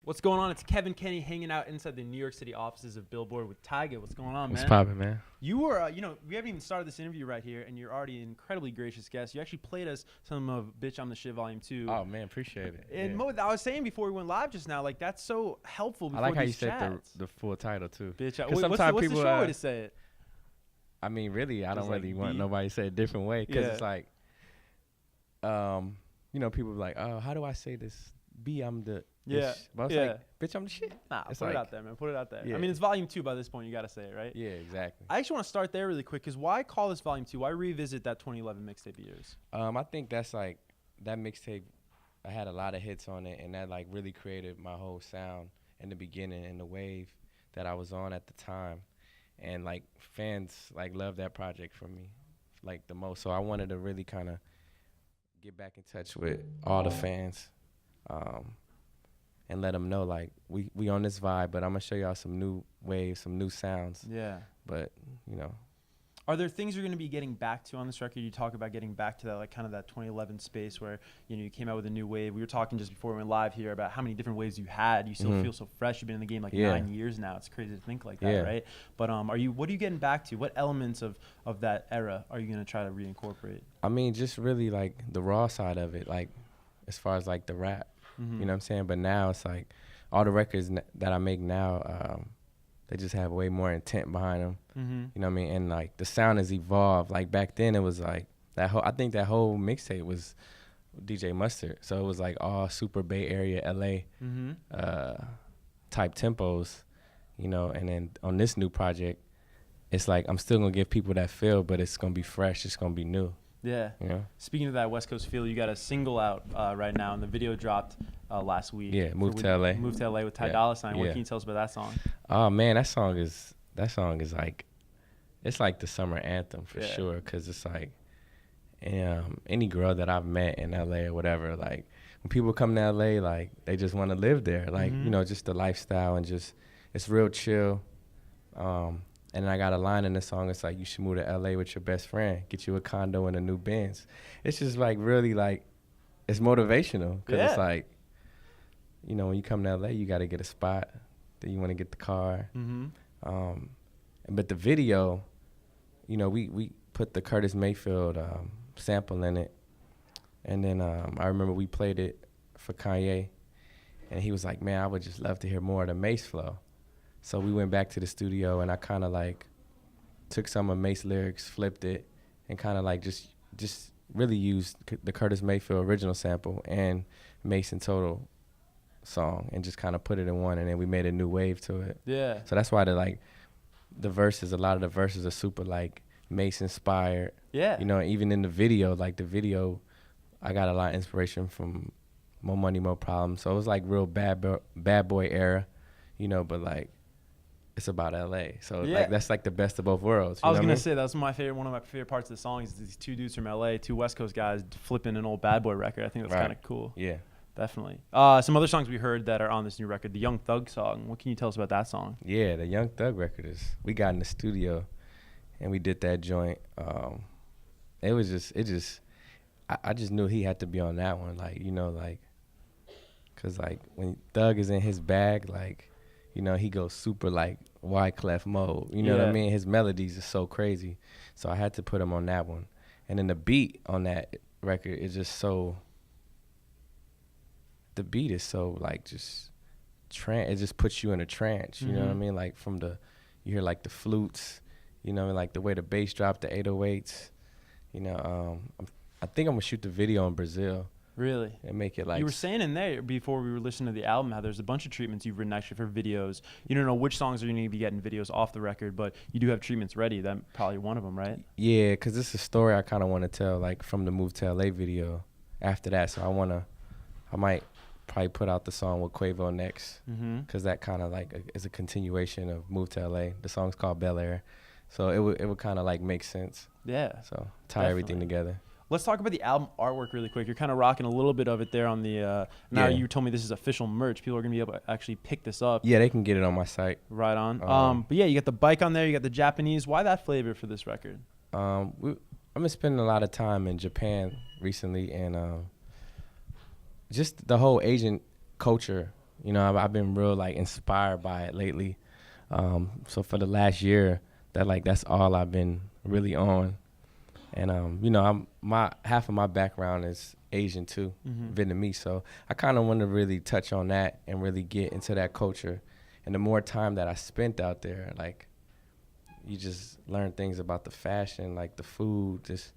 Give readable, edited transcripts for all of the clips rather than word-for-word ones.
What's going on? It's Kevan Kenney hanging out inside the New York City offices of Billboard with Tyga. What's going on, man? What's poppin', man? You were, we haven't even started this interview right here, and you're already an incredibly gracious guest. You actually played us some of Bitch, I'm the Shit Volume 2. Oh, man, appreciate it. And yeah. I was saying before we went live just now, like, that's so helpful before I like how you these said chats. the full title, too. Bitch, Because sometimes what's the short way to say it? I mean, really, I don't like really want nobody to say it a different way. Because it's like, people be like, oh, how do I say this? I'm the... Yeah. But I was like, bitch, I'm the shit. Nah, it's put like, it out there, man. Put it out there. Yeah. I mean, it's Volume 2 by this point. You got to say it, right? Yeah, exactly. I actually want to start there really quick because why call this Volume 2? Why revisit that 2011 mixtape years? I think that's like, that mixtape, I had a lot of hits on it, and that like really created my whole sound in the beginning and the wave that I was on at the time. And like fans like loved that project for me like the most. So I wanted to really kind of get back in touch with all the fans. And let them know, like, we on this vibe, but I'm going to show y'all some new waves, some new sounds. Yeah. But, Are there things you're going to be getting back to on this record? You talk about getting back to that, like, kind of that 2011 space where, you came out with a new wave. We were talking just before we went live here about how many different waves you had. You still feel so fresh. You've been in the game, like, 9 years now. It's crazy to think like that, right? But what are you getting back to? What elements of that era are you going to try to reincorporate? I mean, just really, like, the raw side of it, like, as far as, like, the rap. You know what I'm saying? But now it's like all the records that I make now, they just have way more intent behind them. You know what I mean? And like the sound has evolved. Like back then it was like I think that whole mixtape was DJ Mustard. So it was like all super Bay Area LA type tempos, and then on this new project, it's like I'm still gonna give people that feel, but it's gonna be fresh, it's gonna be new. Yeah. Speaking of that West Coast feel, you got a single out right now, and the video dropped last week. Yeah, Move to LA. Move to LA with Ty Dolla $ign. What can you tell us about that song? Oh man, that song is like, it's like the summer anthem for sure. Cause it's like, any girl that I've met in LA or whatever, like when people come to LA, like they just want to live there, like just the lifestyle and just it's real chill. And then I got a line in the song. It's like, you should move to LA with your best friend. Get you a condo and a new Benz. It's just like really like, it's motivational. Because it's like, when you come to LA, you got to get a spot. Then you want to get the car. But the video, we put the Curtis Mayfield sample in it. And then I remember we played it for Kanye. And he was like, man, I would just love to hear more of the Mace flow. So we went back to the studio, and I kind of like took some of Mace lyrics, flipped it, and kind of like just really used the Curtis Mayfield original sample and Mace in Total song, and just kind of put it in one, and then we made a new wave to it. Yeah. So that's why a lot of the verses are super like Mace inspired. Yeah. Even in the video, I got a lot of inspiration from More Money, More Problems. So it was like real bad boy era, but like. It's about LA, so like that's like the best of both worlds. I was gonna say that's one of my favorite parts of the song is these two dudes from LA, two West Coast guys flipping an old bad boy record. I think that's kind of cool. Yeah, definitely. Some other songs we heard that are on this new record, the Young Thug song. What can you tell us about that song? Yeah, the Young Thug record we got in the studio, and we did that joint. I just knew he had to be on that one, cause like when Thug is in his bag, like. He goes super like Wyclef mode. You know what I mean? His melodies are so crazy. So I had to put him on that one. And then the beat on that record is just so, the beat is so like just, it just puts you in a trance. You know what I mean? Like you hear like the flutes, like the way the bass dropped, the 808s. I think I'm gonna shoot the video in Brazil. Really? And make it like... You were saying in there before we were listening to the album how there's a bunch of treatments you've written actually for videos. You don't know which songs are you going to be getting videos off the record, but you do have treatments ready. That's probably one of them, right? Yeah, because this is a story I kind of want to tell, like from the Move to LA video after that. So I might probably put out the song with Quavo next, because that kind of like is a continuation of Move to LA. The song's called Bel Air. So it would kind of like make sense. Yeah. So tie everything together. Let's talk about the album artwork really quick. You're kind of rocking a little bit of it there on the now you told me this is official merch. People are going to be able to actually pick this up. Yeah, they can get it on my site. Right on. But yeah, you got the bike on there. You got the Japanese. Why that flavor for this record? I've been spending a lot of time in Japan recently, and just the whole Asian culture, You know, I've been real like inspired by it lately. So for the last year, that's all I've been really on. And you know, half of my background is Asian too, Vietnamese. So I kind of want to really touch on that and really get into that culture. And the more time that I spent out there, like, you just learn things about the fashion, like the food, just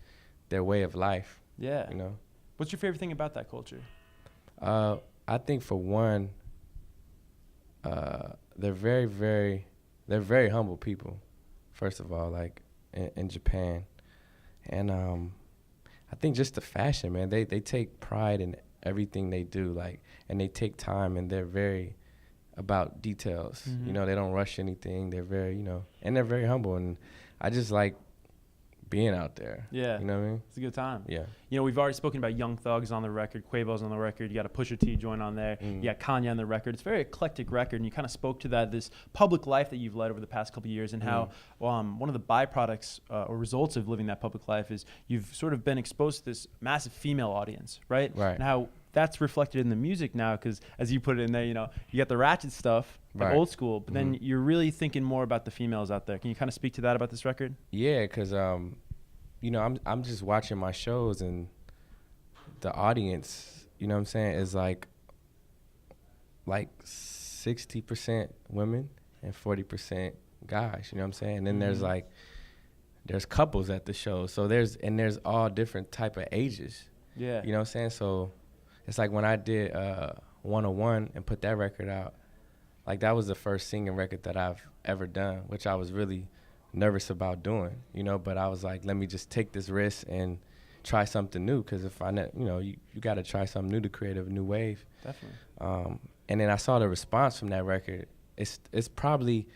their way of life. Yeah. You know. What's your favorite thing about that culture? I think for one, they're very humble people. First of all, like in Japan, and I think just the fashion, man. They take pride in everything they do, like, and they take time, and they're very about details. You know, they don't rush anything. They're very, you know, and they're very humble, and I just like being out there. Yeah. You know what I mean? It's a good time. Yeah. You know, we've already spoken about Young Thug's on the record, Quavo's on the record. You got a Pusha T joint on there. You got Kanye on the record. It's a very eclectic record, and you kind of spoke to that, this public life that you've led over the past couple of years, and how one of the byproducts or results of living that public life is you've sort of been exposed to this massive female audience, right? Right. And how that's reflected in the music now, because as you put it in there, you know, you got the ratchet stuff, like old school, but then you're really thinking more about the females out there. Can you kind of speak to that about this record? Yeah, because you know, I'm just watching my shows, and the audience, you know what I'm saying, is like 60% women and 40% guys, you know what I'm saying? And then there's couples at the show. So there's all different type of ages. Yeah. You know what I'm saying? So it's like when I did 101 and put that record out, like that was the first singing record that I've ever done, which I was really nervous about doing, you know, but I was like, let me just take this risk and try something new, because if you know, you got to try something new to create a new wave. Definitely. And then I saw the response from that record. It's probably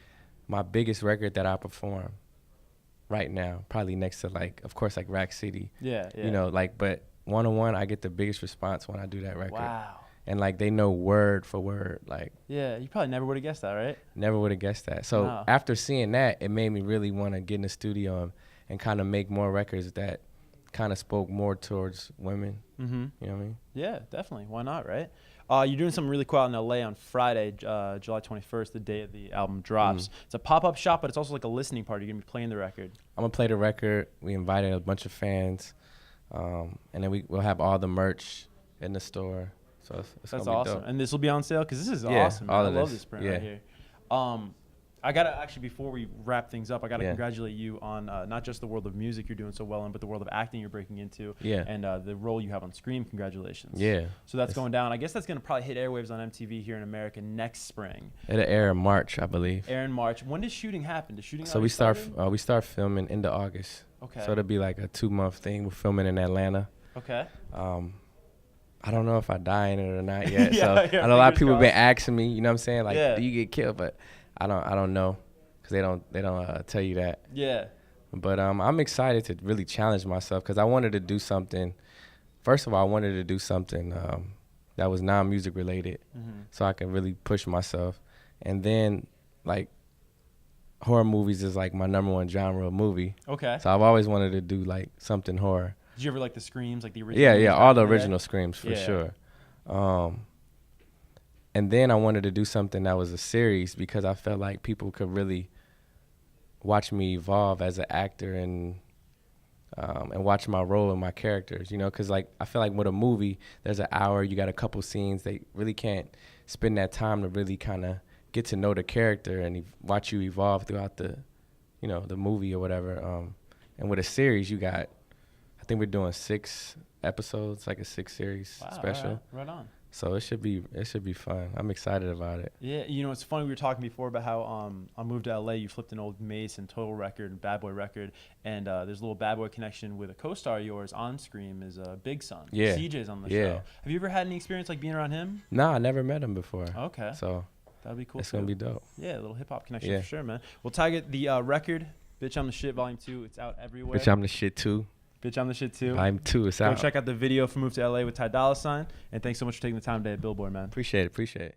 my biggest record that I perform right now, probably next to, like, of course, like Rack City. Yeah. You know, like, but 101, I get the biggest response when I do that record. Wow. And like they know word for word, like. Yeah, you probably never would have guessed that, right? Never would have guessed that. So after seeing that, it made me really want to get in the studio and kind of make more records that kind of spoke more towards women. You know what I mean? Yeah, definitely. Why not, right? You're doing something really cool out in LA on Friday, July 21st, the day of the album drops. It's a pop-up shop, but it's also like a listening party. You're gonna be playing the record. I'm gonna play the record. We invited a bunch of fans, and then we'll have all the merch in the store. So that's awesome. Dope. And this will be on sale, because this is awesome. I love this print right here. I got to actually, before we wrap things up, I got to congratulate you on not just the world of music you're doing so well in, but the world of acting you're breaking into. Yeah. And the role you have on Scream. Congratulations. Yeah. So that's going down. I guess that's going to probably hit airwaves on MTV here in America next spring. It'll air in March, I believe. Air in March. When does shooting happen? Does shooting So we start filming into August. Okay. So it'll be like a 2-month thing. We're filming in Atlanta. Okay. I don't know if I die in it or not yet. So I know a lot of people have been asking me, you know what I'm saying? Like, do you get killed? But I don't know, because they don't tell you that. Yeah. But I'm excited to really challenge myself, because I wanted to do something. First of all, I wanted to do something that was non-music related, so I can really push myself. And then, like, horror movies is like my #1 genre of movie. Okay. So I've always wanted to do like something horror. Did you ever like the Screams, like the original? Yeah, all the original Screams for sure. And then I wanted to do something that was a series, because I felt like people could really watch me evolve as an actor and watch my role and my characters, you know, because like I feel like with a movie, there's an hour, you got a couple scenes, they really can't spend that time to really kind of get to know the character and watch you evolve throughout the, you know, the movie or whatever. And with a series, you got, I think we're doing 6 episodes, like a 6-series special. Right on. So it should be fun. I'm excited about it. Yeah, you know, it's funny, we were talking before about how on Move to LA, you flipped an old Mace and Total record and Bad Boy record, and there's a little Bad Boy connection with a co-star of yours on Scream, is Big Son. Yeah. CJ's on the show. Have you ever had any experience like being around him? Nah, I never met him before. Okay. So that'd be cool. It's gonna be dope. Yeah, a little hip hop connection for sure, man. Well, Tyga, the record, Bitch I'm the Shit Volume 2, it's out everywhere. Bitch I'm the Shit too. Bitch I'm the Shit too. Volume 2, it's out. Go check out the video for Move to LA with Ty Dolla $ign. And thanks so much for taking the time today at Billboard, man. Appreciate it.